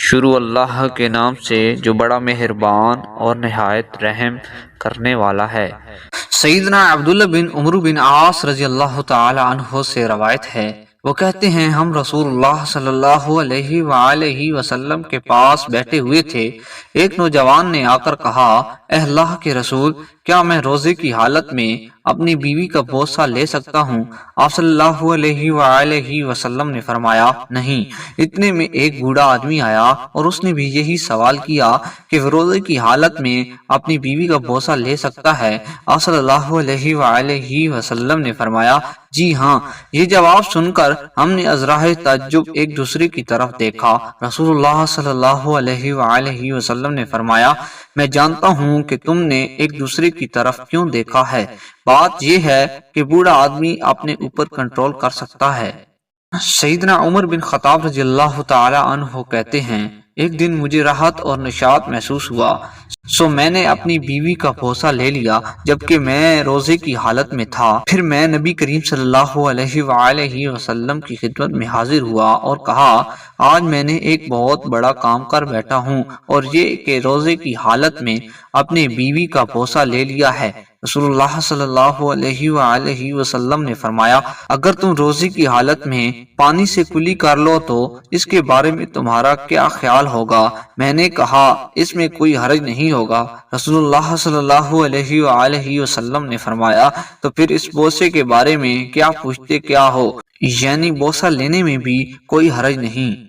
شروع اللہ کے نام سے جو بڑا مہربان اور نہایت رحم کرنے والا ہے۔ سیدنا عبداللہ بن عمرو بن عاص رضی اللہ تعالی عنہ سے روایت ہے، وہ کہتے ہیں ہم رسول اللہ صلی اللہ علیہ وآلہ وسلم کے پاس بیٹھے ہوئے تھے، ایک نوجوان نے آ کر کہا، اے اللہ کے رسول، کیا میں روزے کی حالت میں اپنی بیوی کا بوسہ لے سکتا ہوں؟ آپ صلی اللہ علیہ وآلہ وسلم نے فرمایا نہیں۔ اتنے میں ایک بوڑھا آدمی آیا اور اس نے بھی یہی سوال کیا کہ وہ روزے کی حالت میں اپنی بیوی کا بوسہ لے سکتا ہے؟ آپ صلی اللہ علیہ وآلہ وسلم نے فرمایا جی ہاں۔ یہ جواب سن کر ہم نے ازراہ تعجب ایک دوسرے کی طرف دیکھا۔ رسول اللہ صلی اللہ علیہ وآلہ وسلم نے فرمایا، میں جانتا ہوں کہ تم نے ایک دوسرے کی طرف کیوں دیکھا ہے، بات یہ ہے کہ بوڑھا آدمی اپنے اوپر کنٹرول کر سکتا ہے۔ سیدنا عمر بن خطاب رضی اللہ تعالی عنہ کہتے ہیں، ایک دن مجھے راحت اور نشاط محسوس ہوا، سو میں نے اپنی بیوی کا بوسہ لے لیا جبکہ میں روزے کی حالت میں تھا۔ پھر میں نبی کریم صلی اللہ علیہ وآلہ وسلم کی خدمت میں حاضر ہوا اور کہا، آج میں نے ایک بہت بڑا کام کر بیٹھا ہوں، اور یہ کہ روزے کی حالت میں اپنی بیوی کا بوسہ لے لیا ہے۔ رسول اللہ صلی اللہ علیہ وآلہ وسلم نے فرمایا، اگر تم روزے کی حالت میں پانی سے کلی کر لو تو اس کے بارے میں تمہارا کیا خیال ہوگا؟ میں نے کہا، اس میں کوئی حرج نہیں ہوگا۔ رسول اللہ صلی اللہ علیہ وآلہ وسلم نے فرمایا، تو پھر اس بوسے کے بارے میں کیا پوچھتے کیا ہو؟ یعنی بوسہ لینے میں بھی کوئی حرج نہیں۔